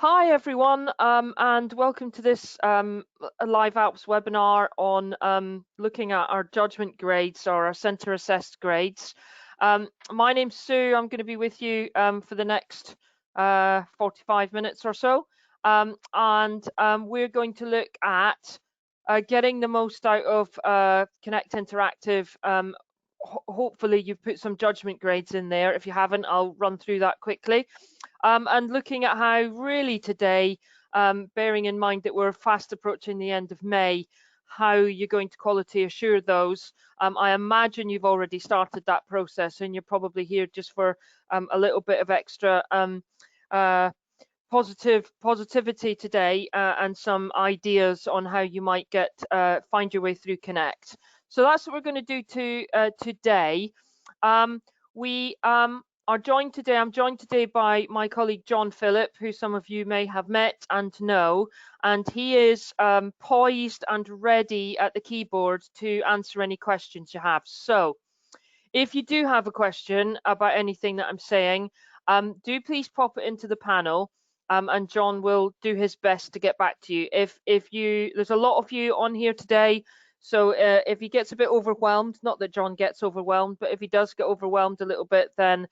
Hi everyone, and welcome to this Live Alps webinar on looking at our judgment grades or our centre assessed grades. My name's Sue. I'm going to be with you for the next 45 minutes or so, and we're going to look at getting the most out of Connect Interactive. Hopefully you've put some judgment grades in there. If you haven't, I'll run through that quickly. And looking at how really today, bearing in mind that we're fast approaching the end of May, how you're going to quality assure those. I imagine you've already started that process and you're probably here just for a little bit of extra positivity today and some ideas on how you might find your way through Connect. So that's what we're going to do today. I'm joined today by my colleague John Phillip, who some of you may have met and know, and he is poised and ready at the keyboard to answer any questions you have. So if you do have a question about anything that I'm saying, do please pop it into the panel, and John will do his best to get back to you. There's a lot of you on here today, so if he gets a bit overwhelmed, not that John gets overwhelmed, but if he does get overwhelmed a little bit, then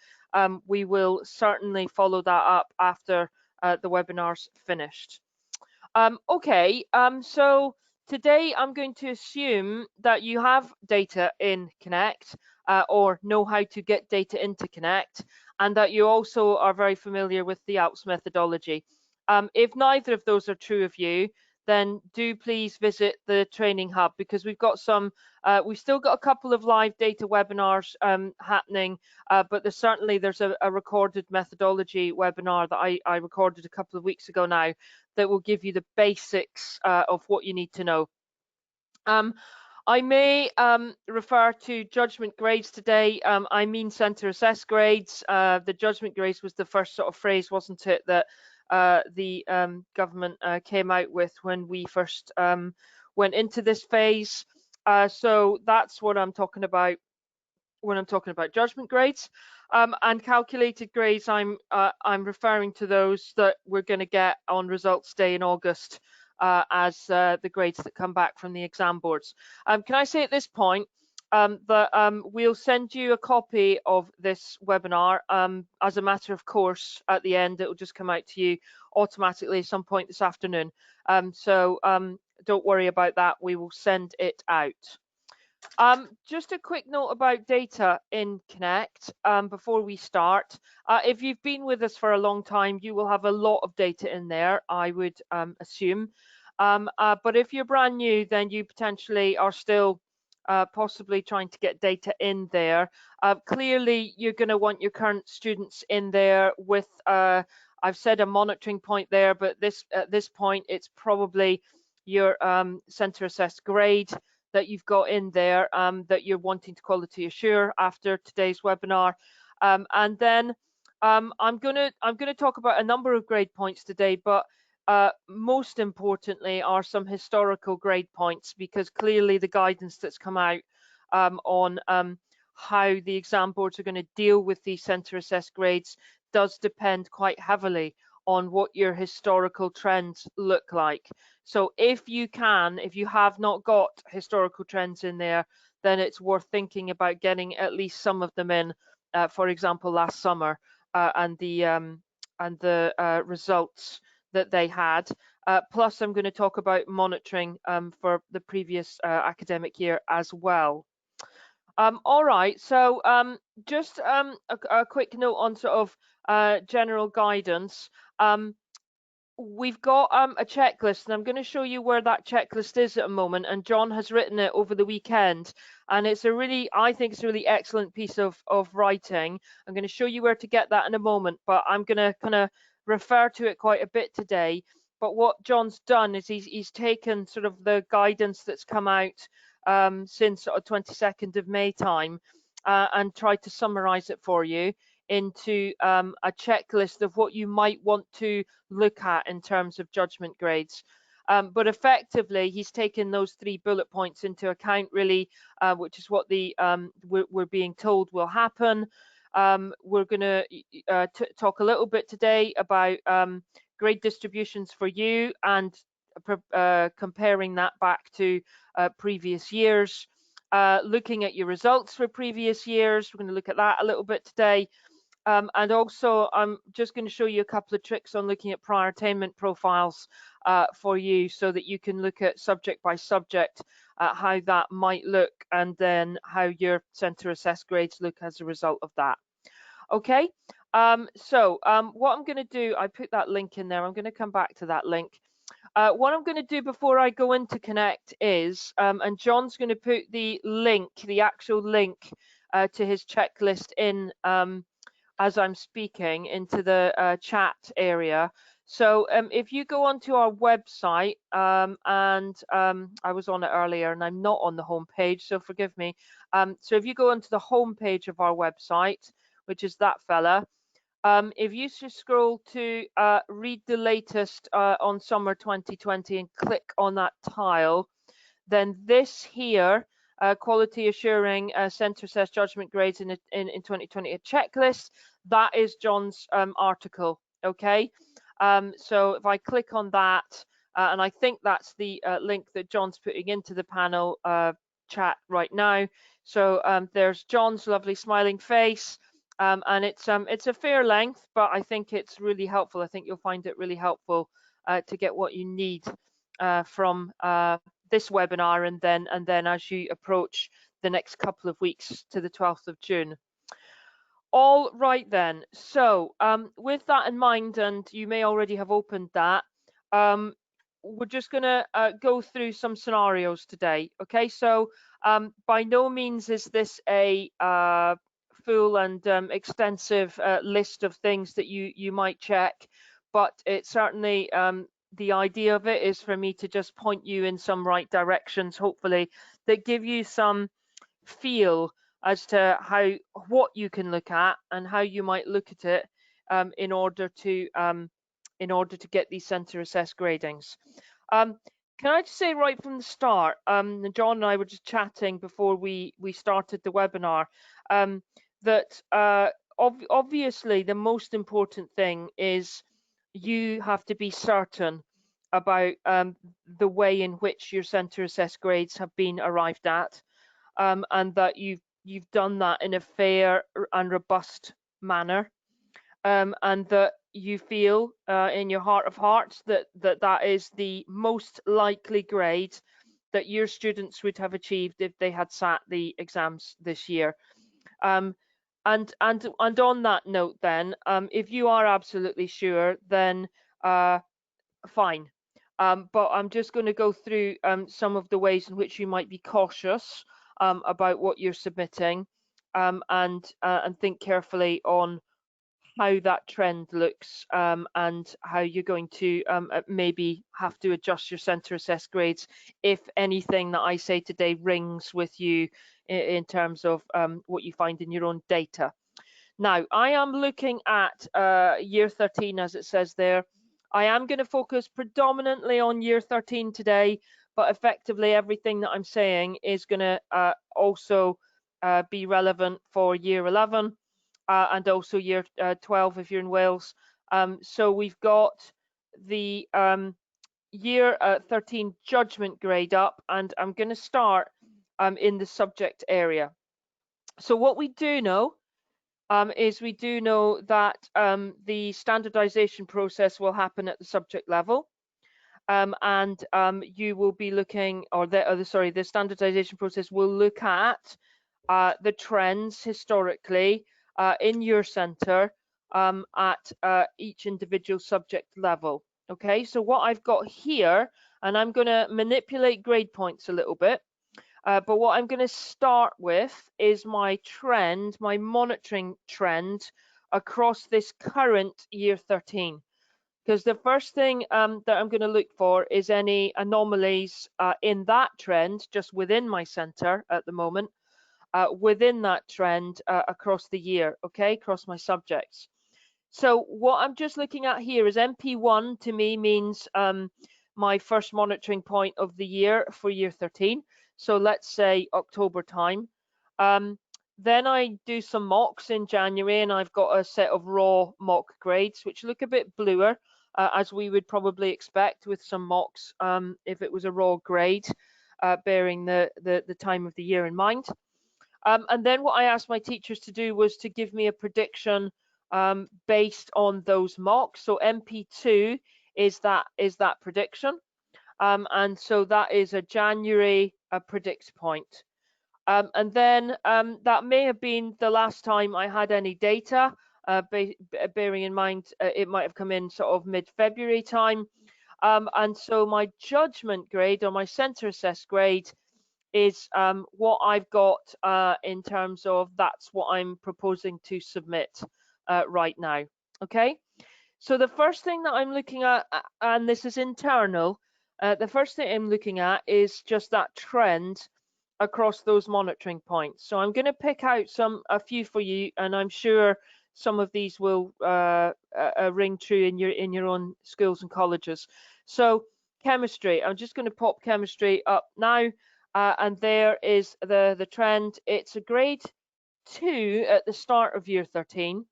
we will certainly follow that up after the webinar's finished. So today I'm going to assume that you have data in Connect or know how to get data into Connect, and that you also are very familiar with the ALPS methodology. If neither of those are true of you, then do please visit the training hub, because we've still got a couple of live data webinars happening, but there's a recorded methodology webinar that I recorded a couple of weeks ago now that will give you the basics of what you need to know. I may refer to judgment grades today. I mean centre assessed grades. The judgment grades was the first sort of phrase, wasn't it, that the government came out with when we first went into this phase. So that's what I'm talking about when I'm talking about judgment grades. And calculated grades, I'm referring to those that we're going to get on results day in August as the grades that come back from the exam boards. Can I say at this point that we'll send you a copy of this webinar as a matter of course at the end. It will just come out to you automatically at some point this afternoon. So don't worry about that. We will send it out. Just a quick note about data in Connect before we start. If you've been with us for a long time, you will have a lot of data in there, I would assume. But if you're brand new, then you potentially are still possibly trying to get data in there. Clearly, you're going to want your current students in there with, I've said a monitoring point there, but at this point, it's probably your centre assessed grade that you've got in there that you're wanting to quality assure after today's webinar. And then I'm going to talk about a number of grade points today, but most importantly are some historical grade points, because clearly the guidance that's come out on how the exam boards are going to deal with these centre assessed grades does depend quite heavily on what your historical trends look like. So if you have not got historical trends in there, then it's worth thinking about getting at least some of them in, for example, last summer and the results that they had. Plus, I'm going to talk about monitoring for the previous academic year as well. All right, so just a quick note on sort of general guidance. We've got a checklist, and I'm going to show you where that checklist is at a moment, and John has written it over the weekend, and I think it's a really excellent piece of writing. I'm going to show you where to get that in a moment, but I'm going to kind of refer to it quite a bit today. But what John's done is he's taken sort of the guidance that's come out since sort of 22nd of May time and tried to summarize it for you into a checklist of what you might want to look at in terms of judgment grades. But effectively, he's taken those 3 bullet points into account, really, which is what we're being told will happen. We're going to talk a little bit today about grade distributions for you and comparing that back to previous years. Looking at your results for previous years, we're going to look at that a little bit today. And also, I'm just going to show you a couple of tricks on looking at prior attainment profiles for you, so that you can look at subject by subject how that might look, and then how your centre assessed grades look as a result of that. Okay, so what I'm going to do, I put that link in there. I'm going to come back to that link. What I'm going to do before I go into Connect is, and John's going to put the link, the actual link to his checklist in as I'm speaking into the chat area. So if you go onto our website, and I was on it earlier and I'm not on the home page, so forgive me. So if you go onto the home page of our website, which is that fella, if you just scroll to read the latest on summer 2020 and click on that tile, then this here, quality assuring centre assessed judgment grades in 2020, a checklist, that is John's article. Okay, so if I click on that, and I think that's the link that John's putting into the panel chat right now. So there's John's lovely smiling face. And it's a fair length, but I think it's really helpful. I think you'll find it really helpful to get what you need from this webinar, and then as you approach the next couple of weeks to the 12th of June. All right then, so with that in mind, and you may already have opened that, we're just going to go through some scenarios today. Okay, so by no means is this a full and extensive list of things that you might check, but it certainly, the idea of it is for me to just point you in some right directions, hopefully, that give you some feel as to what you can look at and how you might look at it in order to get these centre assessed gradings. Can I just say right from the start, John and I were just chatting before we started the webinar, that obviously the most important thing is you have to be certain about the way in which your centre assessed grades have been arrived at, and that you've done that in a fair and robust manner, and that you feel in your heart of hearts that is the most likely grade that your students would have achieved if they had sat the exams this year. And on that note, then, if you are absolutely sure, then fine. But I'm just going to go through some of the ways in which you might be cautious about what you're submitting, and think carefully on how that trend looks, and how you're going to maybe have to adjust your centre assessed grades if anything that I say today rings with you in terms of what you find in your own data. Now, I am looking at year 13, as it says there. I am going to focus predominantly on year 13 today, but effectively everything that I'm saying is going to also be relevant for year 11 and also year 12 if you're in Wales. So we've got the year 13 judgment grade up, and I'm going to start in the subject area. So what we do know is we do know that the standardization process will happen at the subject level, and you will be looking, or the standardization process will look at the trends historically in your centre at each individual subject level. Okay, so what I've got here, and I'm going to manipulate grade points a little bit, but what I'm going to start with is my trend, my monitoring trend across this current year 13. Because the first thing that I'm going to look for is any anomalies in that trend, just within my centre at the moment, within that trend across the year, okay, across my subjects. So what I'm just looking at here is MP1 to me means my first monitoring point of the year for year 13. So let's say October time. Then I do some mocks in January, and I've got a set of raw mock grades, which look a bit bluer. as we would probably expect with some mocks if it was a raw grade, bearing the time of the year in mind. And then what I asked my teachers to do was to give me a prediction based on those mocks. So MP2 is that prediction. And so that is a January predict point. And then that may have been the last time I had any data, bearing in mind it might have come in sort of mid-February time. And so my judgment grade or my centre assessed grade is what I've got in terms of that's what I'm proposing to submit right now. Okay, so the first thing that I'm looking at, and this is internal, the first thing I'm looking at is just that trend across those monitoring points. So I'm going to pick out a few for you, and I'm sure some of these will ring true in your own schools and colleges. So chemistry, I'm just going to pop chemistry up now, and there is the trend. It's a grade 2 at the start of year 13,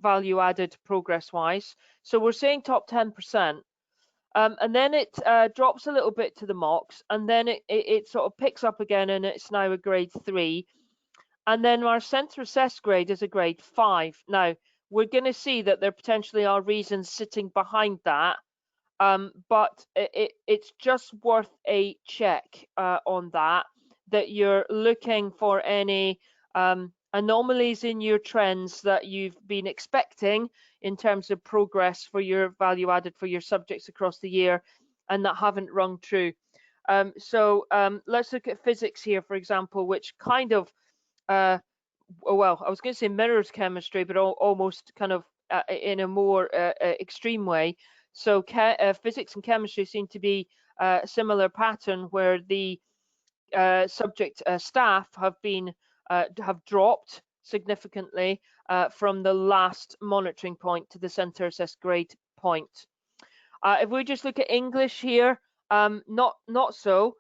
value added progress wise. So we're saying top 10%. And then it drops a little bit to the mocks, and then it sort of picks up again, and it's now a grade 3. And then our centre assessed grade is a grade 5. Now, we're going to see that there potentially are reasons sitting behind that, but it's just worth a check on that you're looking for any anomalies in your trends that you've been expecting in terms of progress for your value added for your subjects across the year and that haven't rung true. So let's look at physics here, for example, which kind of, well, I was going to say mirrors chemistry, but almost kind of in a more extreme way. So physics and chemistry seem to be a similar pattern where the subject staff have dropped significantly from the last monitoring point to the centre assessed grade point. If we just look at English here, not so.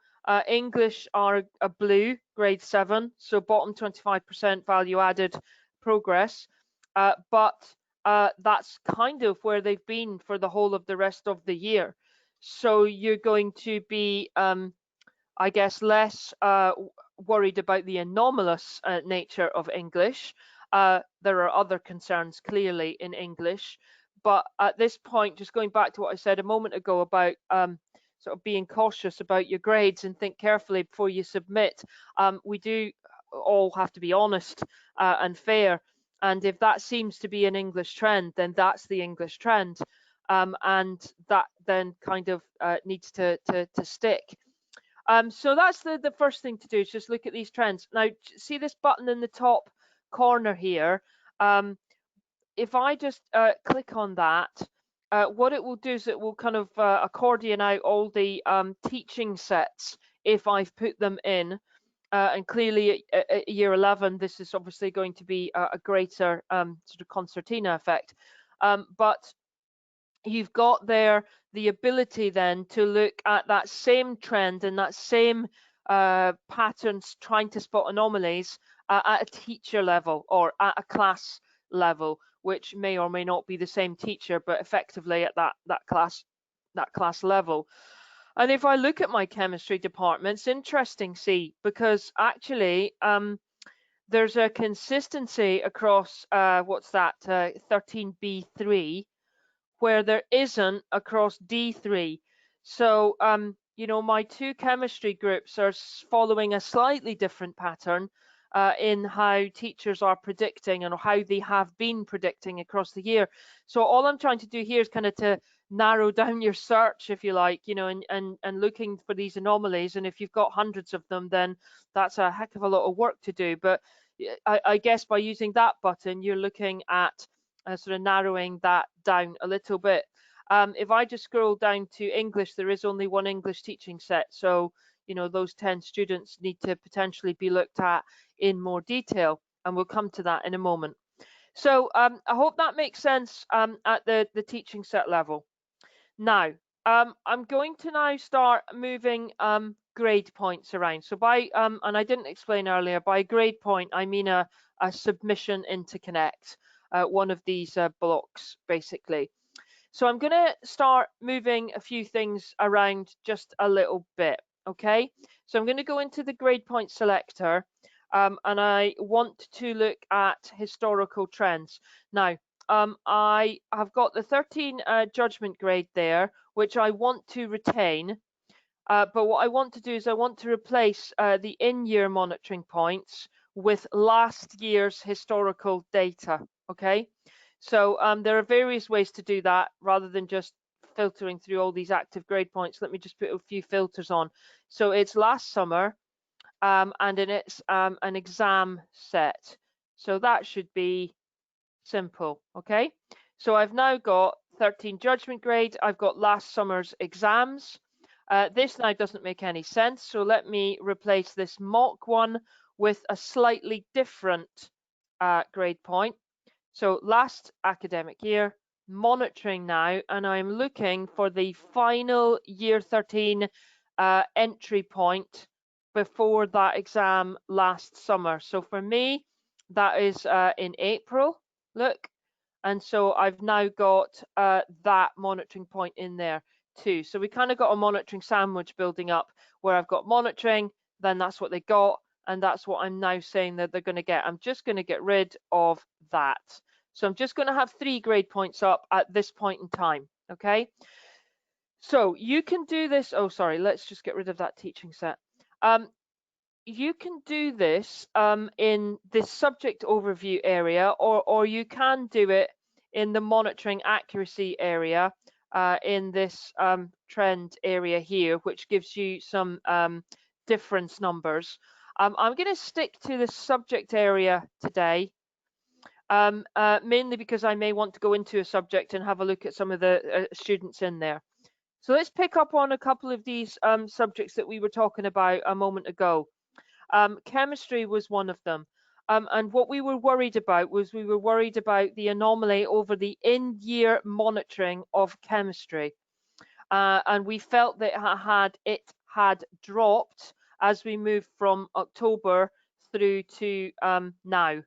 English are a blue, grade 7, so bottom 25% value added progress, but that's kind of where they've been for the whole of the rest of the year. So you're going to be I guess, less worried about the anomalous nature of English. There are other concerns clearly in English, but at this point, just going back to what I said a moment ago about sort of being cautious about your grades and think carefully before you submit, we do all have to be honest and fair. And if that seems to be an English trend, then that's the English trend. And that then kind of needs to stick. So that's the first thing to do, is just look at these trends. Now, see this button in the top corner here? If I just click on that, what it will do is it will kind of accordion out all the teaching sets if I've put them in. And clearly at year 11, this is obviously going to be a greater sort of concertina effect. But you've got there the ability then to look at that same trend and that same patterns, trying to spot anomalies at a teacher level or at a class level, which may or may not be the same teacher, but effectively at that class level. And if I look at my chemistry department, it's interesting, see, because actually there's a consistency across what's that 13B3, where there isn't across D3. So, you know, my two chemistry groups are following a slightly different pattern in how teachers are predicting and how they have been predicting across the year. So all I'm trying to do here is kind of to narrow down your search, if you like, you know, and looking for these anomalies. And if you've got hundreds of them, then that's a heck of a lot of work to do. But I guess by using that button, you're looking at sort of narrowing that down a little bit. If I just scroll down to English, there is only one English teaching set. So, you know, those 10 students need to potentially be looked at in more detail. And we'll come to that in a moment. So I hope that makes sense at the teaching set level. Now, I'm going to now start moving grade points around. So by, and I didn't explain earlier, by grade point, I mean a submission into Connect, one of these blocks, basically. So I'm going to start moving a few things around just a little bit, okay? So I'm going to go into the grade point selector, and I want to look at historical trends. Now, I have got the 13 judgment grade there, which I want to retain. But what I want to do is I want to replace the in-year monitoring points with last year's historical data, okay? So there are various ways to do that rather than just filtering through all these active grade points. Let me just put a few filters on. So it's last summer, and then it's an exam set. So that should be simple, okay? So I've now got 13 judgment grade. I've got last summer's exams. This now doesn't make any sense, so let me replace this mock one with a slightly different grade point. So last academic year, monitoring now, and I'm looking for the final year 13 entry point before that exam last summer. So for me, that is in April, look. And so I've now got that monitoring point in there too. So we kind of got a monitoring sandwich building up where I've got monitoring, then that's what they got, and that's what I'm now saying that they're going to get. I'm just going to get rid of that. So I'm just going to have 3 grade points up at this point in time, okay? So you can do this. Oh, sorry, let's just get rid of that teaching set. You can do this in this subject overview area, or you can do it in the monitoring accuracy area in this trend area here, which gives you some difference numbers. I'm going to stick to the subject area today, mainly because I may want to go into a subject and have a look at some of the students in there. So let's pick up on a couple of these subjects that we were talking about a moment ago. Chemistry was one of them. And what we were worried about was we were worried about the anomaly over the in-year monitoring of chemistry. And we felt that it had dropped as we moved from October through to now.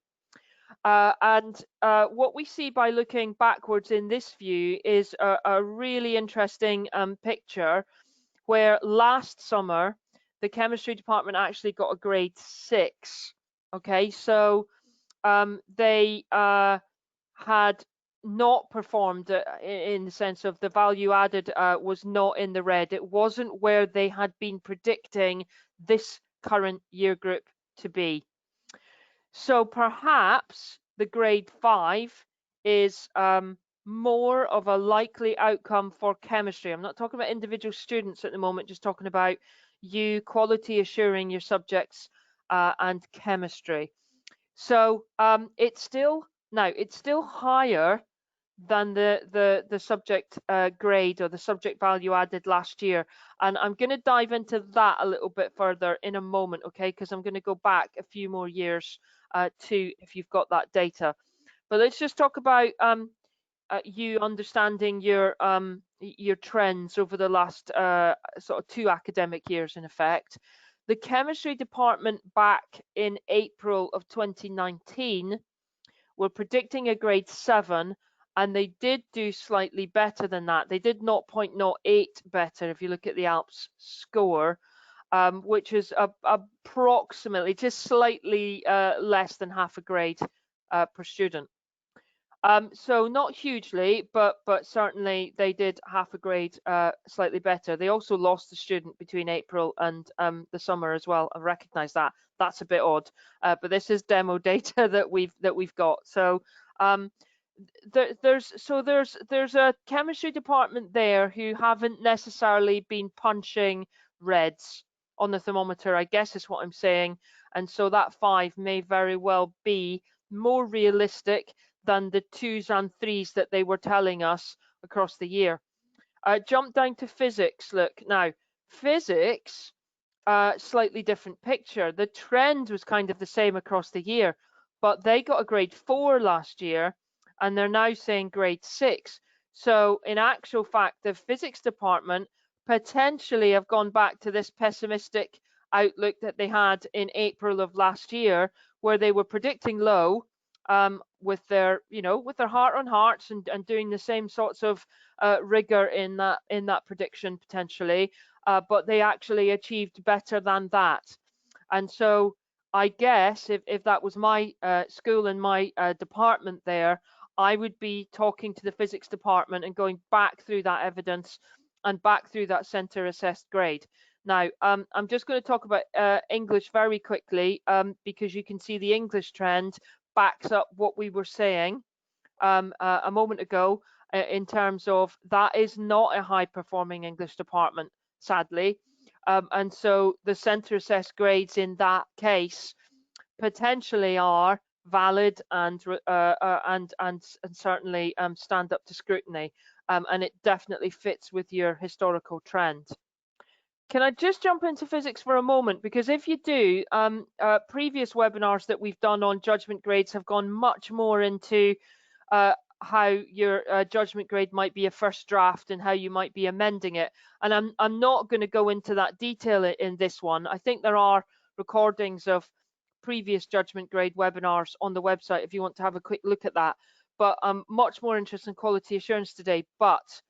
What we see by looking backwards in this view is a really interesting picture where last summer the chemistry department actually got a grade 6. Okay, so they had not performed in the sense of the value added was not in the red. It wasn't where they had been predicting this current year group to be. So perhaps the grade 5 is more of a likely outcome for chemistry. I'm not talking about individual students at the moment, just talking about you quality assuring your subjects and chemistry. So it's still higher than the subject grade or the subject value added last year, and I'm going to dive into that a little bit further in a moment, okay, because I'm going to go back a few more years to if you've got that data. But let's just talk about you understanding your trends over the last sort of 2 academic years in effect. The chemistry department back in April of 2019 were predicting a grade 7, and they did do slightly better than that. They did 0.08 better if you look at the ALPS score, which is approximately just slightly less than half a grade per student. So not hugely, but certainly they did half a grade slightly better. They also lost a student between April and the summer as well. I recognise that. That's a bit odd, but this is demo data that we've got. So there's a chemistry department there who haven't necessarily been punching reds on the thermometer, I guess is what I'm saying. And so that 5 may very well be more realistic than the 2s and 3s that they were telling us across the year. Jump down to physics. Look now, physics, slightly different picture. The trend was kind of the same across the year, but they got a grade 4 last year, and they're now saying grade 6. So in actual fact, the physics department potentially have gone back to this pessimistic outlook that they had in April of last year, where they were predicting low, with their, with their heart on hearts, and doing the same sorts of rigor in that prediction potentially, but they actually achieved better than that. And so I guess if that was my school and my department there, I would be talking to the physics department and going back through that evidence and back through that centre assessed grade. Now, I'm just going to talk about English very quickly, because you can see the English trend backs up what we were saying a moment ago, in terms of that is not a high performing English department, sadly. And so the centre assessed grades in that case potentially are valid and certainly stand up to scrutiny, and it definitely fits with your historical trend. Can I just jump into physics for a moment? Because if you do, previous webinars that we've done on judgment grades have gone much more into how your judgment grade might be a first draft and how you might be amending it. And I'm not going to go into that detail in this one. I think there are recordings of previous judgment grade webinars on the website if you want to have a quick look at that. But I'm much more interested in quality assurance today. But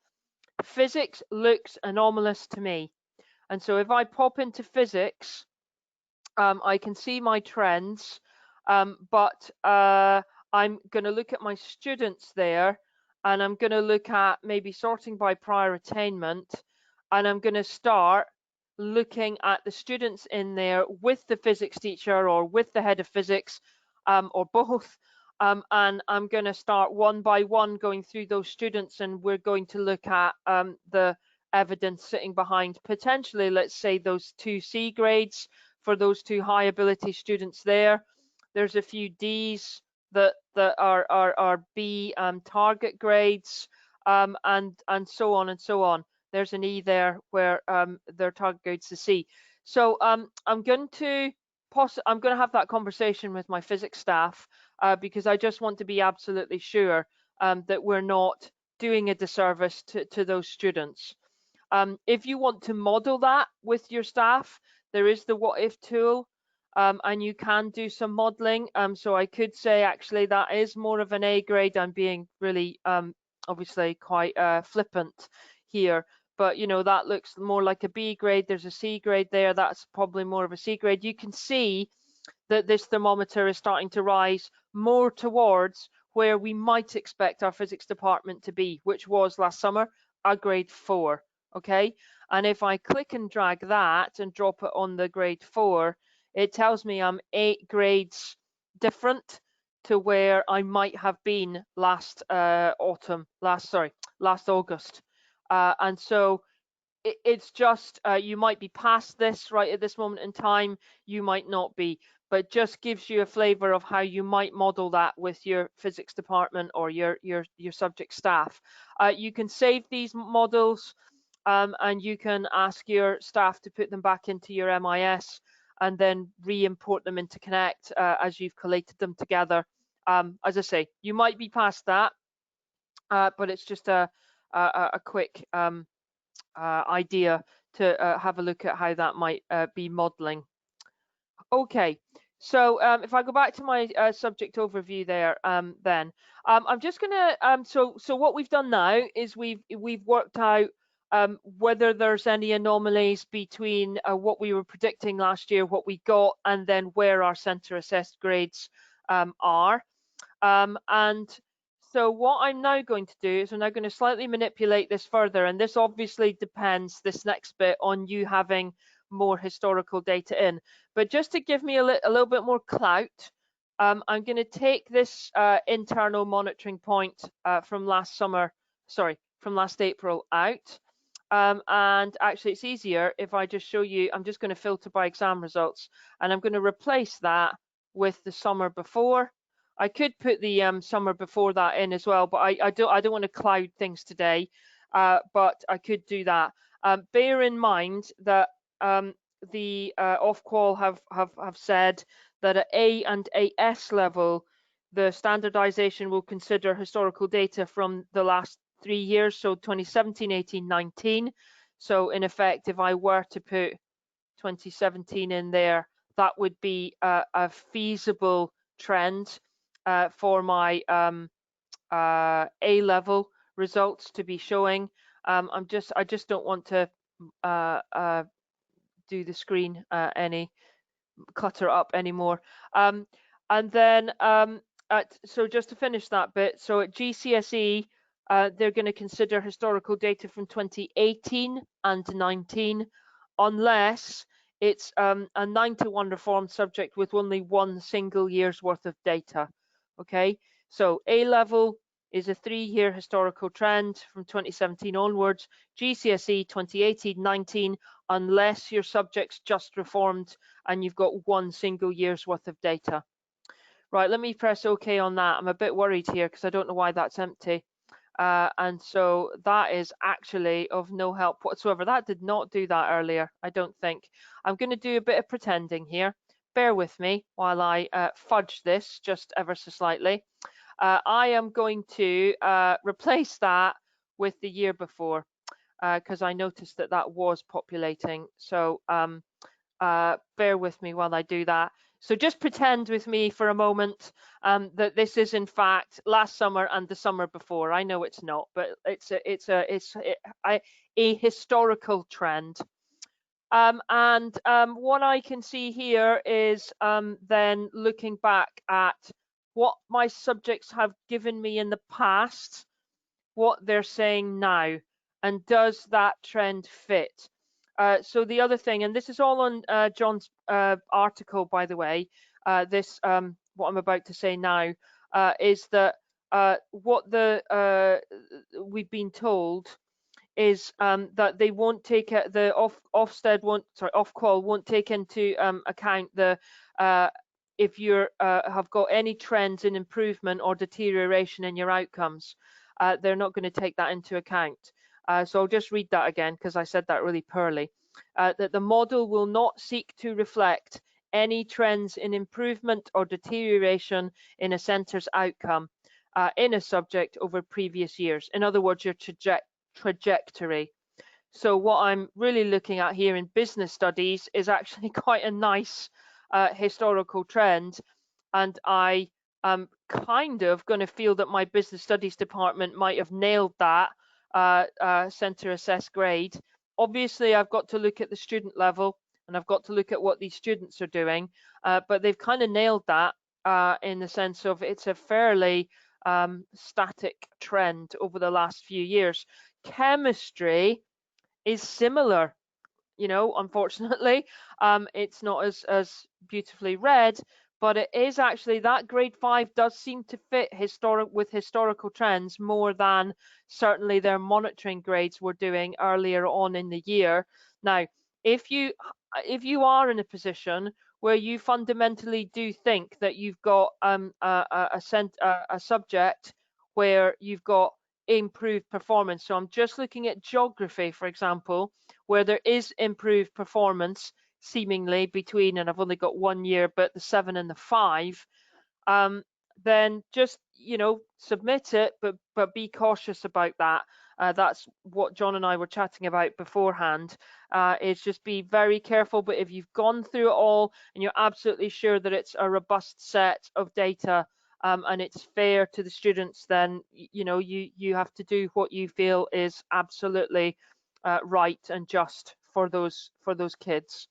physics looks anomalous to me. And so if I pop into physics, I can see my trends, but I'm going to look at my students there, and I'm going to look at maybe sorting by prior attainment, and I'm going to start looking at the students in there with the physics teacher or with the head of physics, or both, and I'm going to start one by one going through those students, and we're going to look at the evidence sitting behind potentially, let's say, those 2C grades for those two high ability students there. There's a few Ds that are B target grades, and so on and so on. There's an E there where their target grades to C. So I'm going to have that conversation with my physics staff, because I just want to be absolutely sure that we're not doing a disservice to those students. If you want to model that with your staff, there is the what if tool, and you can do some modeling. So I could say actually that is more of an A grade. I'm being really obviously quite flippant here, but that looks more like a B grade. There's a C grade there. That's probably more of a C grade. You can see that this thermometer is starting to rise more towards where we might expect our physics department to be, which was last summer a grade 4. Okay, and if I click and drag that and drop it on the grade 4, it tells me I'm 8 grades different to where I might have been last August. And so it's just you might be past this right at this moment in time, you might not be, but just gives you a flavor of how you might model that with your physics department or your subject staff. You can save these models, and you can ask your staff to put them back into your MIS and then re-import them into Connect as you've collated them together. As I say, you might be past that, but it's just a quick idea to have a look at how that might be modeling. Okay, so if I go back to my subject overview there, then I'm just gonna so what we've done now is we've worked out whether there's any anomalies between what we were predicting last year, what we got, and then where our centre assessed grades are. And so what I'm now going to do is I'm now going to slightly manipulate this further, and this obviously depends, this next bit, on you having more historical data in. But just to give me a little bit more clout, I'm going to take this internal monitoring point from last April out. And actually it's easier if I just show you, I'm just going to filter by exam results, and I'm going to replace that with the summer before. I could put the summer before that in as well, but I don't want to cloud things today, but I could do that. Bear in mind that the Ofqual have said that at A and AS level, the standardization will consider historical data from the last 3 years, so 2017, 18, 19. So in effect, if I were to put 2017 in there, that would be a feasible trend. for my A-level results to be showing. I just don't want to do the screen any clutter up anymore. And then so just to finish that bit, so at GCSE they're going to consider historical data from 2018 and 19, unless it's a 9-to-1 reformed subject with only one single year's worth of data. Okay, so A level is a 3-year historical trend from 2017 onwards. GCSE 2018-19, unless your subject's just reformed and you've got one single year's worth of data. Right, let me press OK on that. I'm a bit worried here because I don't know why that's empty. And so that is actually of no help whatsoever. That did not do that earlier, I don't think. I'm going to do a bit of pretending here. Bear with me while I fudge this just ever so slightly. I am going to replace that with the year before because I noticed that that was populating. So bear with me while I do that. So just pretend with me for a moment that this is in fact last summer and the summer before. I know it's not, but it's a historical trend. And what I can see here is then looking back at what my subjects have given me in the past, what they're saying now, and does that trend fit? So the other thing, and this is all on John's article, by the way, this what I'm about to say now is that what we've been told is that they won't take it, the Ofqual won't take into account the if you have got any trends in improvement or deterioration in your outcomes. They're not going to take that into account. So I'll just read that again because I said that really poorly. That the model will not seek to reflect any trends in improvement or deterioration in a centre's outcome in a subject over previous years. In other words, your trajectory. So what I'm really looking at here in business studies is actually quite a nice historical trend, and I am kind of going to feel that my business studies department might have nailed that centre assess grade. Obviously I've got to look at the student level and I've got to look at what these students are doing, but they've kind of nailed that in the sense of it's a fairly static trend over the last few years. Chemistry is similar, you know, unfortunately. It's not as beautifully read, but it is actually, that grade 5 does seem to fit with historical trends more than certainly their monitoring grades were doing earlier on in the year. Now, if you are in a position where you fundamentally do think that you've got a subject where you've got improved performance, so I'm just looking at geography, for example, where there is improved performance seemingly between, and I've only got 1 year, but the 7 and the 5, then just, you know, submit it, but be cautious about that. That's what John and I were chatting about beforehand, is just be very careful. But if you've gone through it all and you're absolutely sure that it's a robust set of data and it's fair to the students, then you know you have to do what you feel is absolutely right and just for those kids.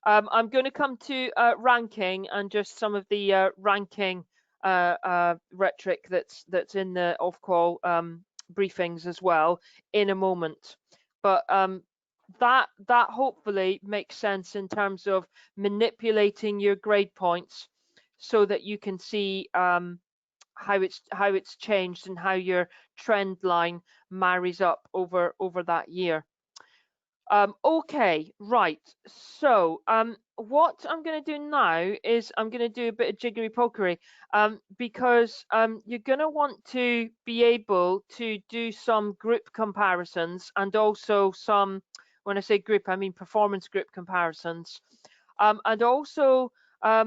I'm going to come to ranking and just some of the ranking rhetoric that's in the Ofqual briefings as well in a moment, but that hopefully makes sense in terms of manipulating your grade points so that you can see how it's changed and how your trend line marries up over that year. Okay, right. So what I'm going to do now is I'm going to do a bit of jiggery pokery because you're going to want to be able to do some group comparisons and also some, when I say group, I mean performance group comparisons. And also I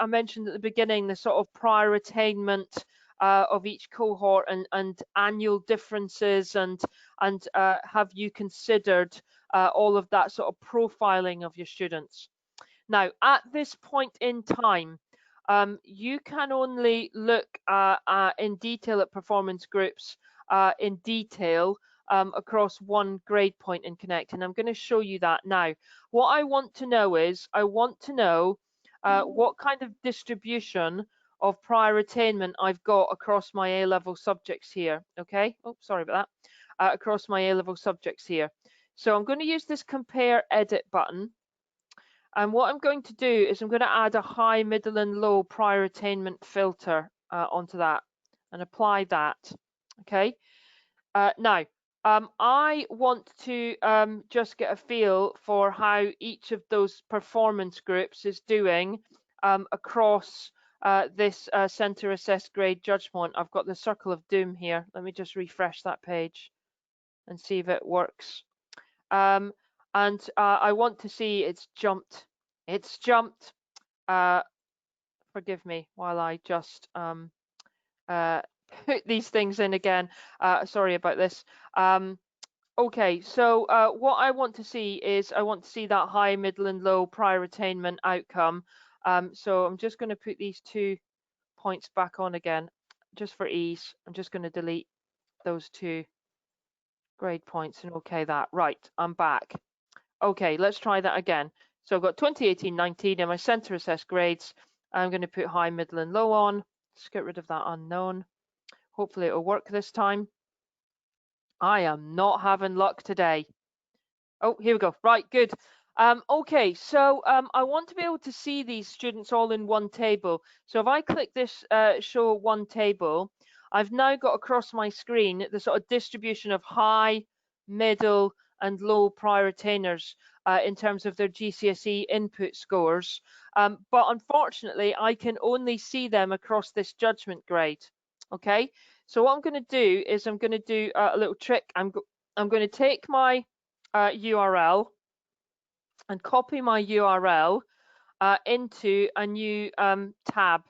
mentioned at the beginning the sort of prior attainment of each cohort and annual differences, and have you considered all of that sort of profiling of your students? Now, at this point in time, you can only look in detail at performance groups in detail across one grade point in Connect, and I'm going to show you that now. What I want to know is, I want to know what kind of distribution of prior attainment I've got across my A-level subjects here, okay? Oh, sorry about that. Across my A-level subjects here. So I'm going to use this compare edit button. And what I'm going to do is I'm going to add a high, middle, and low prior attainment filter onto that and apply that. Okay. Now, I want to just get a feel for how each of those performance groups is doing across this center assessed grade judgment. I've got the circle of doom here. Let me just refresh that page and see if it works. And I want to see it's jumped. It's jumped. Forgive me while I just put these things in again. Sorry about this. Okay, so what I want to see is I want to see that high, middle, and low prior attainment outcome. So I'm just going to put these 2 points back on again, just for ease. I'm just going to delete those 2 grade points and okay that. Right, I'm back. Okay, let's try that again. So I've got 2018-19 in my center assessed grades. I'm going to put high, middle, and low on. Let's get rid of that unknown. Hopefully it'll work this time. I am not having luck today. Oh, here we go. Right, good. Okay, so I want to be able to see these students all in one table. So if I click this show one table, I've now got across my screen the sort of distribution of high, middle, and low prior attainers in terms of their GCSE input scores. But unfortunately, I can only see them across this judgment grade. Okay, so what I'm going to do is I'm going to do a little trick. I'm going to take my URL and copy my URL into a new tab.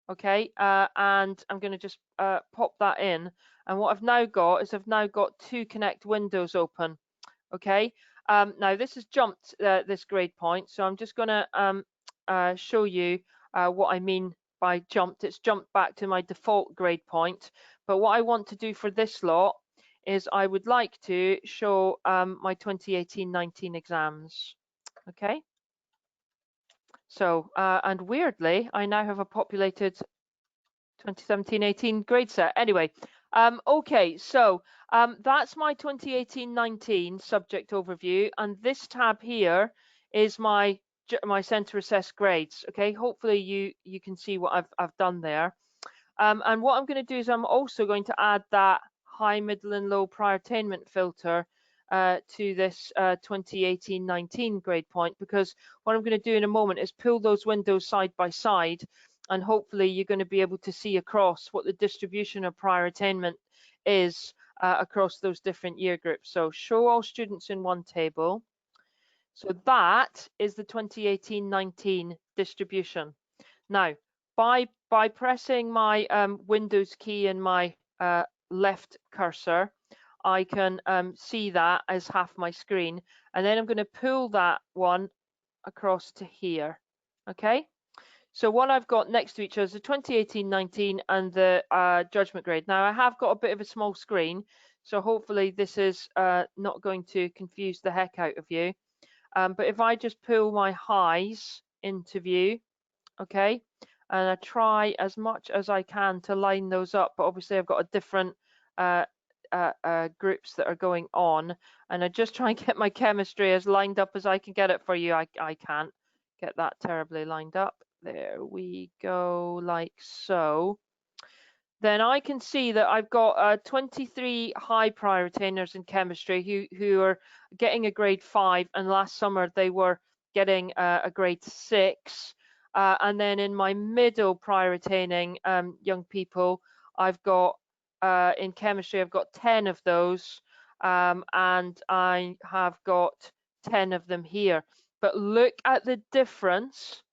Okay, and I'm going to just pop that in. And what I've now got is I've now got 2 Connect windows open. Okay, now this has jumped this grade point, so I'm just going to show you what I mean by jumped. It's jumped back to my default grade point. But what I want to do for this lot is I would like to show my 2018-19 exams. Okay, so and weirdly I now have a populated 2017-18 grade set. Anyway, okay, so that's my 2018-19 subject overview, and this tab here is my center assessed grades. Okay, hopefully you can see what I've done there. And what I'm going to do is I'm also going to add that high, middle, and low prior attainment filter to this 2018-19 grade point, because what I'm going to do in a moment is pull those windows side by side, and hopefully you're going to be able to see across what the distribution of prior attainment is across those different year groups. So show all students in one table. So that is the 2018-19 distribution. Now, by pressing my Windows key in my left cursor, I can see that as half my screen, and then I'm going to pull that one across to here. Okay, so what I've got next to each other is the 2018-19 and the judgment grade. Now I have got a bit of a small screen, so hopefully this is not going to confuse the heck out of you. But if I just pull my highs into view, okay, and I try as much as I can to line those up, but obviously I've got a different groups that are going on, and I just try and get my chemistry as lined up as I can get it for you. I can't get that terribly lined up. There we go, like so. Then I can see that I've got 23 high prior attainers in chemistry who are getting a grade 5, and last summer they were getting a grade 6. And then in my middle prior attaining young people, I've got in chemistry, I've got 10 of those, and I have got 10 of them here. But look at the difference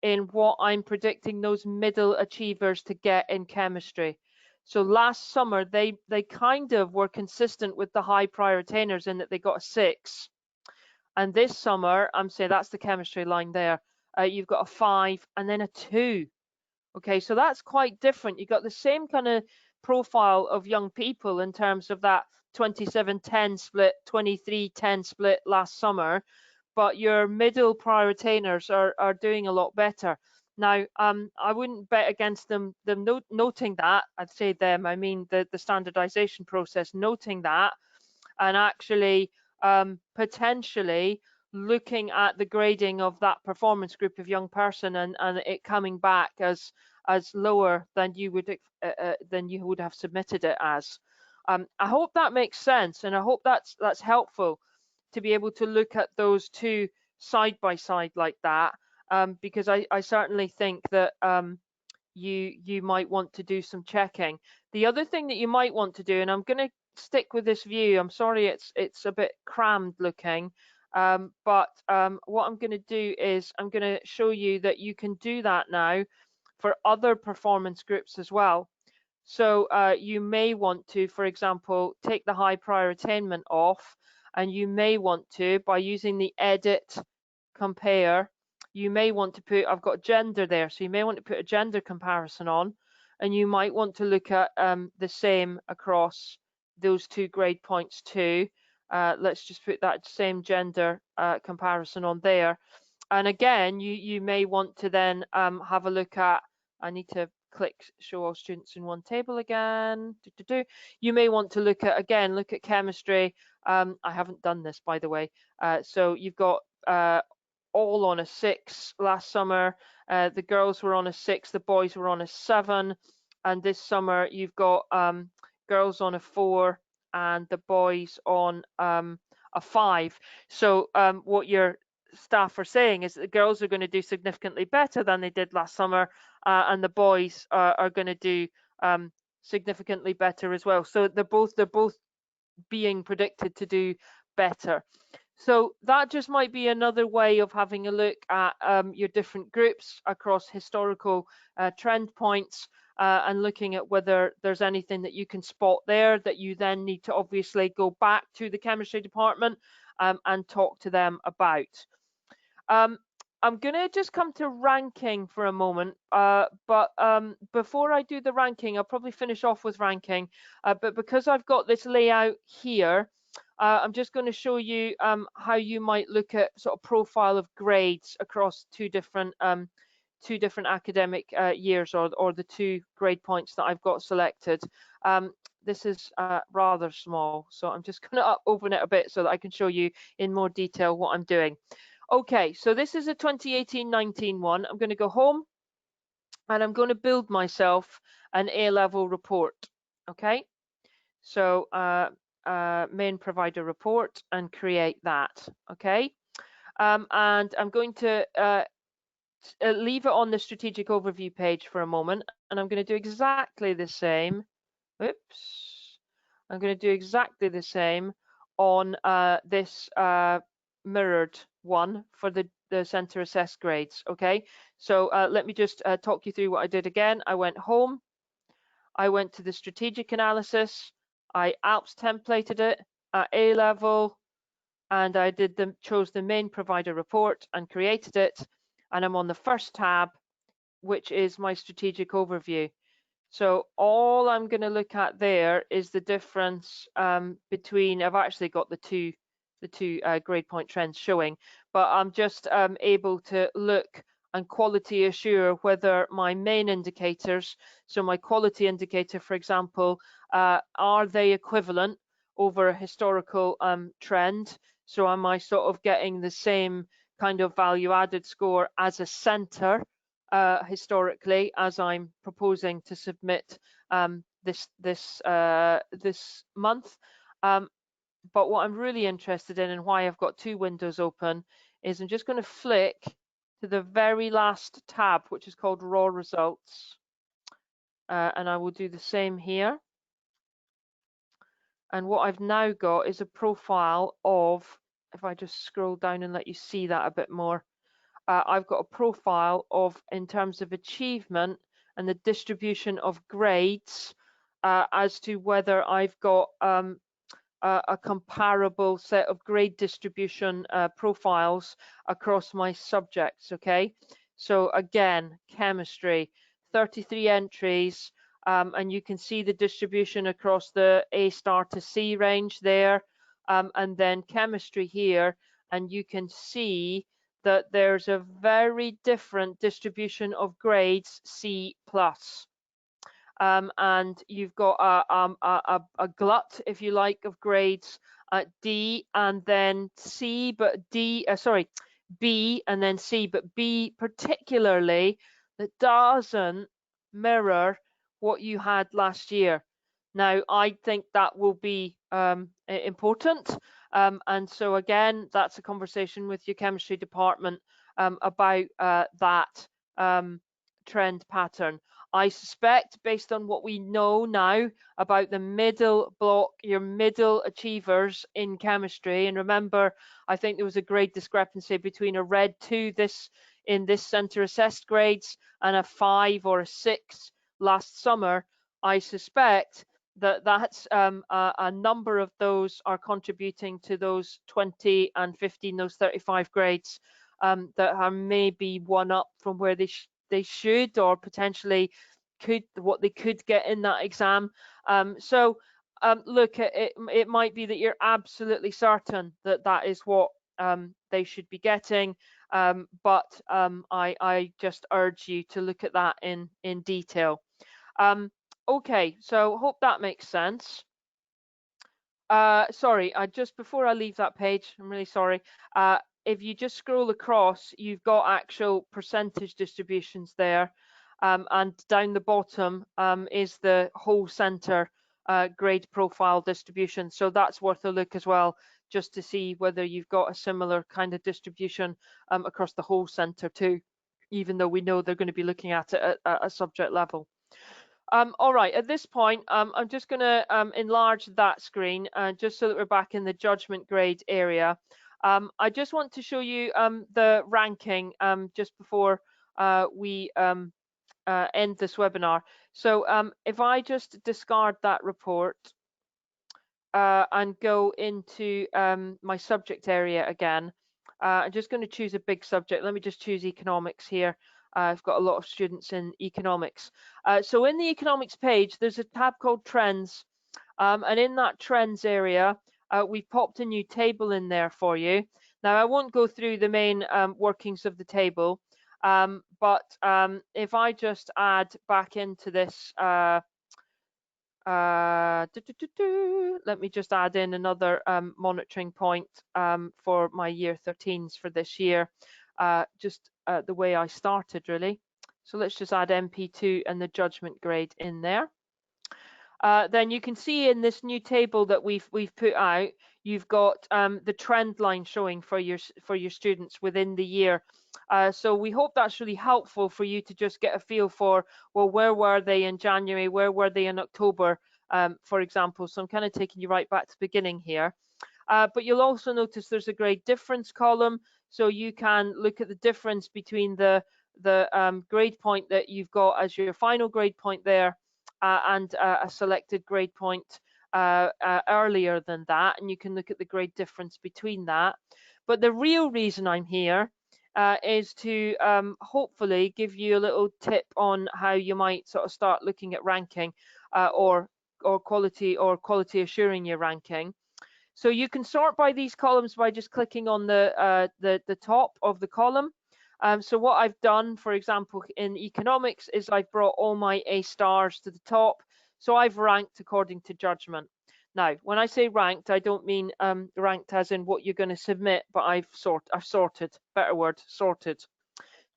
in what I'm predicting those middle achievers to get in chemistry. So last summer, they kind of were consistent with the high prior attainers in that they got a 6. And this summer, I'm saying that's the chemistry line there. You've got a 5 and then a 2. Okay, so that's quite different. You got the same kind of profile of young people in terms of that 27-10 split, 23-10 split last summer, but your middle prior attainers are doing a lot better. Now, I wouldn't bet against them noting that. I'd say them, I mean the standardization process noting that, and actually potentially looking at the grading of that performance group of young person and it coming back as lower than you would have submitted it as. I hope that makes sense, and I hope that's helpful to be able to look at those two side by side like that, because I certainly think that you might want to do some checking. The other thing that you might want to do, and I'm going to stick with this view. I'm sorry, it's a bit crammed looking, but what I'm going to do is I'm going to show you that you can do that now for other performance groups as well. So you may want to, for example, take the high prior attainment off, and you may want to, by using the edit compare, you may want to put, I've got gender there, so you may want to put a gender comparison on, and you might want to look at the same across those two grade points too. Let's just put that same gender comparison on there. And again, you may want to then have a look at, I need to click show all students in one table again. You may want to look at, look at chemistry. I haven't done this, by the way. So you've got all on a 6 last summer. The girls were on a 6, the boys were on a 7. And this summer you've got girls on a 4 and the boys on a 5. So what your staff are saying is that the girls are going to do significantly better than they did last summer, and the boys are going to do significantly better as well. So they're both being predicted to do better. So that just might be another way of having a look at your different groups across historical trend points, and looking at whether there's anything that you can spot there that you then need to obviously go back to the chemistry department and talk to them about. I'm going to just come to ranking for a moment, but before I do the ranking, I'll probably finish off with ranking, but because I've got this layout here, I'm just going to show you how you might look at sort of profile of grades across two different academic years, or the 2 grade points that I've got selected. This is rather small, so I'm just going to open it a bit so that I can show you in more detail what I'm doing. Okay, so this is a 2018-19 one. I'm going to go home and I'm going to build myself an A-level report. Okay, so main provider report and create that. Okay, and I'm going to leave it on the strategic overview page for a moment, and I'm going to do exactly the same. Oops, I'm going to do exactly the same on this mirrored one for the center assessed grades. Okay, so let me just talk you through what I did again. I went home, I went to the strategic analysis, I ALPS templated it at A level, and I chose the main provider report and created it, and I'm on the first tab, which is my strategic overview. So all I'm going to look at there is the difference between, I've actually got the two grade point trends showing, but I'm just able to look and quality assure whether my main indicators, so my quality indicator, for example, are they equivalent over a historical trend? So am I sort of getting the same kind of value added score as a center historically, as I'm proposing to submit this month. But what I'm really interested in, and why I've got 2 windows open, is I'm just going to flick to the very last tab, which is called raw results, and I will do the same here. And what I've now got is a profile of, if I just scroll down and let you see that a bit more, I've got a profile of, in terms of achievement and the distribution of grades, as to whether I've got a comparable set of grade distribution profiles across my subjects. Okay, so again, chemistry 33 entries, and you can see the distribution across the A star to C range there, and then chemistry here, and you can see that there's a very different distribution of grades C+. And you've got a glut, if you like, of grades at D and then C, but B and then C, but B particularly, that doesn't mirror what you had last year. Now, I think that will be important. And so again, that's a conversation with your chemistry department about that trend pattern. I suspect, based on what we know now about the middle block, your middle achievers in chemistry, and remember, I think there was a grade discrepancy between a red 2 in this centre assessed grades and a 5 or a 6 last summer. I suspect that that's a number of those are contributing to those 20 and 15, those 35 grades that are maybe one up from where they should, or potentially what they could get in that exam. Look, it might be that you're absolutely certain that that is what they should be getting, but I just urge you to look at that in detail. Okay, so hope that makes sense. Sorry, before I leave that page, I'm really sorry. If you just scroll across, you've got actual percentage distributions there, and down the bottom is the whole center grade profile distribution. So that's worth a look as well, just to see whether you've got a similar kind of distribution across the whole center too, even though we know they're going to be looking at it at a subject level. All right, at this point, I'm just going to enlarge that screen just so that we're back in the judgment grade area. I just want to show you the ranking just before we end this webinar. So if I just discard that report and go into my subject area again, I'm just going to choose a big subject. Let me just choose economics here. I've got a lot of students in economics. So in the economics page, there's a tab called Trends. And in that Trends area, we've popped a new table in there for you. Now, I won't go through the main workings of the table, but if I just add back into this, let me just add in another monitoring point for my year 13s for this year, just the way I started really. So let's just add MP2 and the judgment grade in there. Then you can see in this new table that we've put out, you've got the trend line showing for your students within the year. So we hope that's really helpful for you to just get a feel for, well, where were they in January, where were they in October, for example. So I'm kind of taking you right back to the beginning here. But you'll also notice there's a grade difference column, so you can look at the difference between the grade point that you've got as your final grade point there and a selected grade point earlier than that, and you can look at the grade difference between that. But the real reason I'm here is to hopefully give you a little tip on how you might sort of start looking at ranking or quality assuring your ranking. So you can sort by these columns by just clicking on the top of the column. So what I've done, for example, in economics is I've brought all my A stars to the top. So I've ranked according to judgment. Now, when I say ranked, I don't mean ranked as in what you're going to submit, but I've sorted, better word, sorted.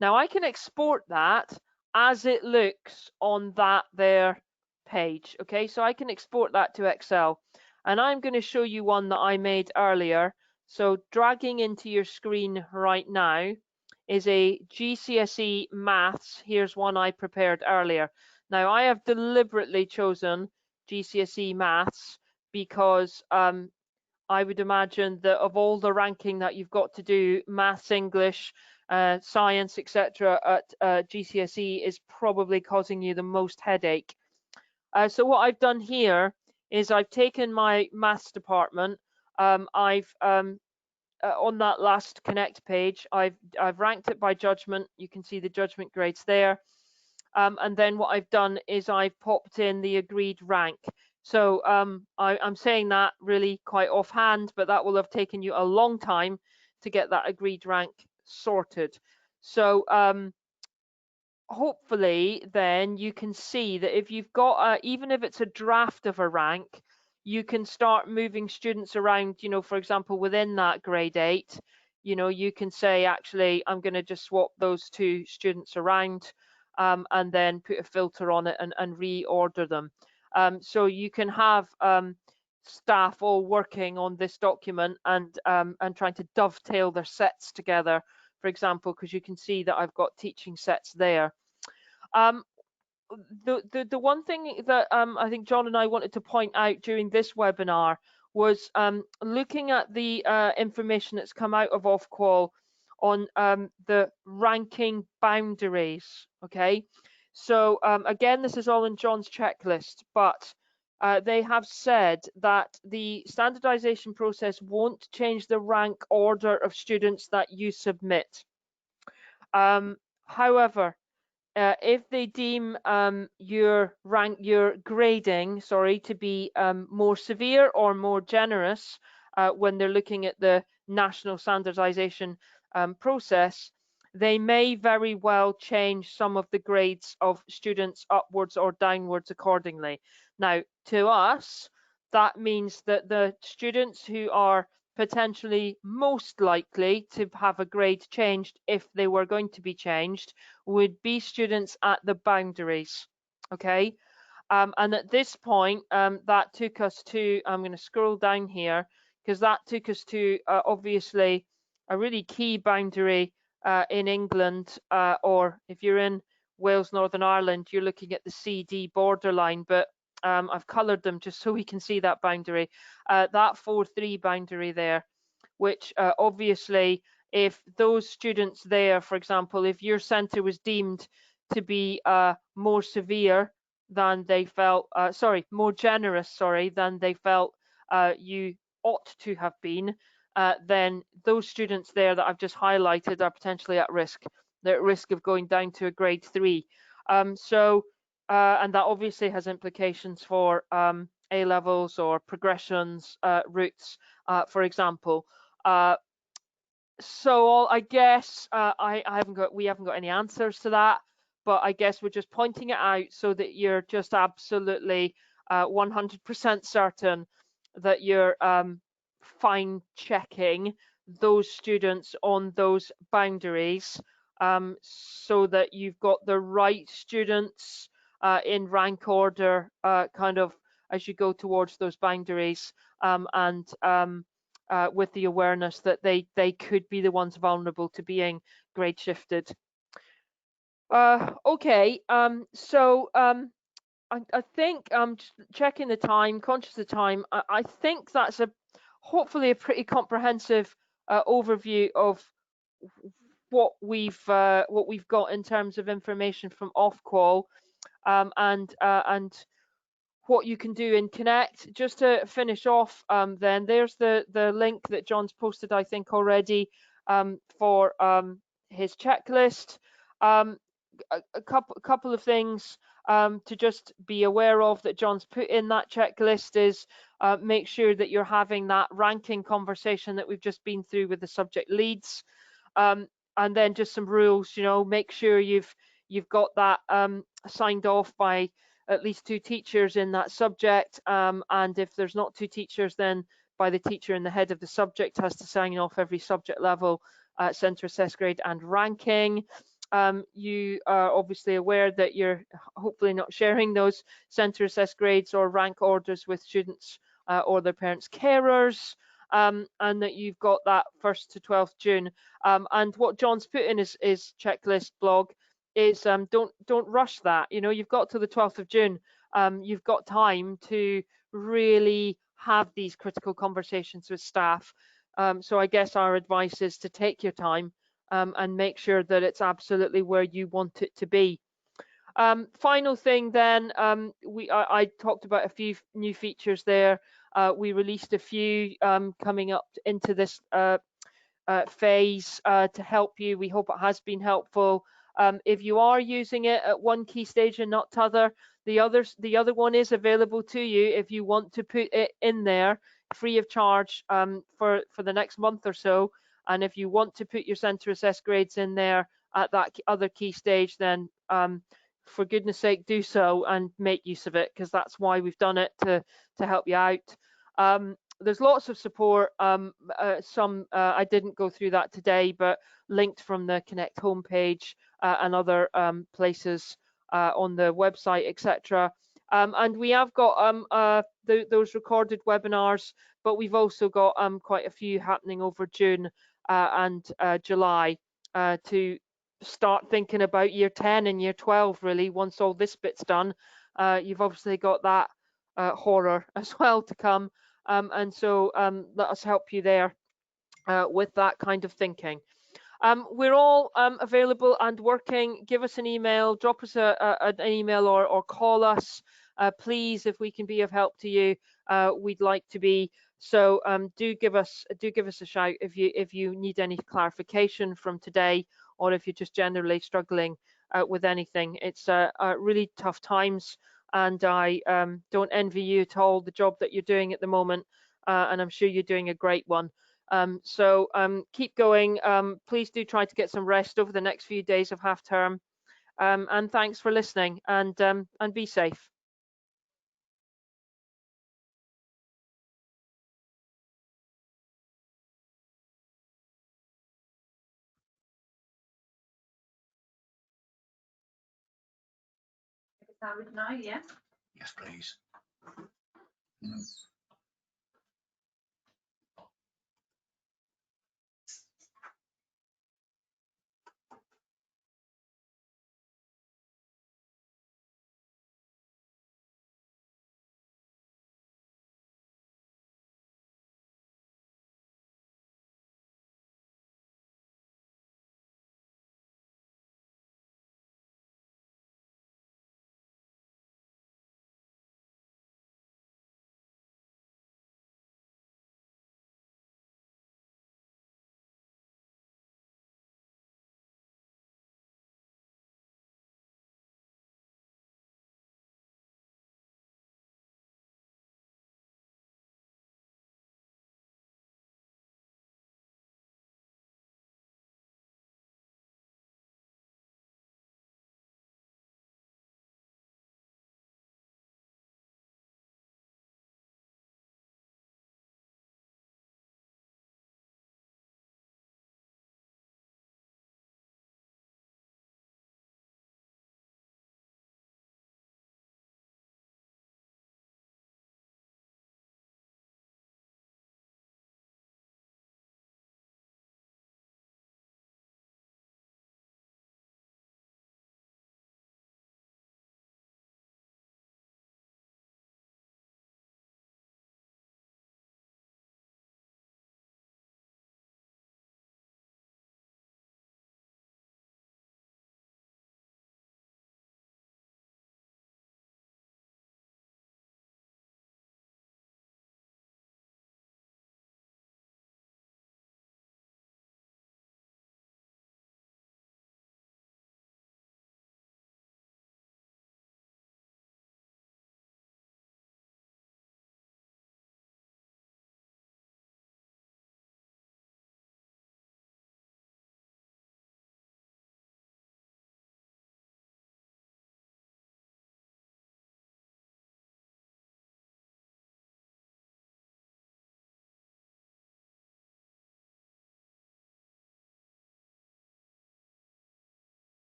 Now I can export that as it looks on that there page. Okay, so I can export that to Excel. And I'm going to show you one that I made earlier. So dragging into your screen right now is a GCSE maths. Here's one I prepared earlier. Now I have deliberately chosen GCSE maths because I would imagine that of all the ranking that you've got to do, maths, English, science, etc. at GCSE is probably causing you the most headache. So what I've done here is I've taken my maths department. I've on that last Connect page, I've ranked it by judgment. You can see the judgment grades there. And then what I've done is I've popped in the agreed rank. So I'm saying that really quite offhand, but that will have taken you a long time to get that agreed rank sorted. So hopefully then you can see that if you've got even if it's a draft of a rank, you can start moving students around, you know, for example, within that grade 8, you know, you can say, actually, I'm going to just swap those 2 students around, and then put a filter on it and reorder them. So you can have staff all working on this document and trying to dovetail their sets together, for example, because you can see that I've got teaching sets there. Um, the one thing that I think John and I wanted to point out during this webinar was looking at the information that's come out of Ofqual on the ranking boundaries. Okay, so again, this is all in John's checklist, but they have said that the standardization process won't change the rank order of students that you submit. However, if they deem your grading, to be more severe or more generous when they're looking at the national standardization process, they may very well change some of the grades of students upwards or downwards accordingly. Now, to us, that means that the students who are potentially most likely to have a grade changed, if they were going to be changed, would be students at the boundaries. Okay, and at this point, that took us to, I'm going to scroll down here, because that took us to obviously a really key boundary in England, or if you're in Wales, Northern Ireland, you're looking at the CD borderline, but I've coloured them just so we can see that boundary, that 4-3 boundary there, which obviously, if those students there, for example, if your centre was deemed to be more severe than they felt, more generous, than they felt you ought to have been, then those students there that I've just highlighted are potentially at risk. They're at risk of going down to a grade 3. And that obviously has implications for A levels or progressions routes, for example. So I guess we haven't got any answers to that, but I guess we're just pointing it out so that you're just absolutely 100% certain that you're fine checking those students on those boundaries, so that you've got the right students in rank order, kind of as you go towards those boundaries, and with the awareness that they could be the ones vulnerable to being grade shifted. Okay, so I think I'm checking the time, conscious of the time. I think that's hopefully a pretty comprehensive overview of what we've got in terms of information from Ofqual, and what you can do in Connect. Just to finish off, then there's the link that John's posted, I think, already, for his checklist. A couple of things to just be aware of that John's put in that checklist is make sure that you're having that ranking conversation that we've just been through with the subject leads, and then just some rules. You know, make sure you've got that signed off by at least 2 teachers in that subject, and if there's not 2 teachers, then by the teacher, and the head of the subject has to sign off every subject level, centre assessed grade and ranking. You are obviously aware that you're hopefully not sharing those centre assessed grades or rank orders with students or their parents' carers, and that you've got that 1st to 12th June. And what John's put in his checklist blog is don't rush that. You know, you've got to the 12th of June. You've got time to really have these critical conversations with staff. So I guess our advice is to take your time and make sure that it's absolutely where you want it to be. Final thing then, I talked about a few new features there. We released a few coming up into this phase to help you. We hope it has been helpful. If you are using it at one key stage and not t'other, the other one is available to you if you want to put it in there free of charge for the next month or so. And if you want to put your centre assessed grades in there at that other key stage, then for goodness sake, do so and make use of it, because that's why we've done it, to help you out. There's lots of support. Some I didn't go through that today, but linked from the Connect homepage and other places on the website, etc. And we have got those recorded webinars, but we've also got quite a few happening over June and July to start thinking about year 10 and year 12, really. Once all this bit's done, you've obviously got that horror as well to come. And so let us help you there with that kind of thinking. We're all available and working. Give us an email, drop us an email, or call us, please. If we can be of help to you, we'd like to be. So do give us a shout if you need any clarification from today, or if you're just generally struggling with anything. It's really tough times, and I don't envy you at all the job that you're doing at the moment, and I'm sure you're doing a great one. So keep going. Please do try to get some rest over the next few days of half term. And thanks for listening, and be safe. Now, yeah? Yes, please.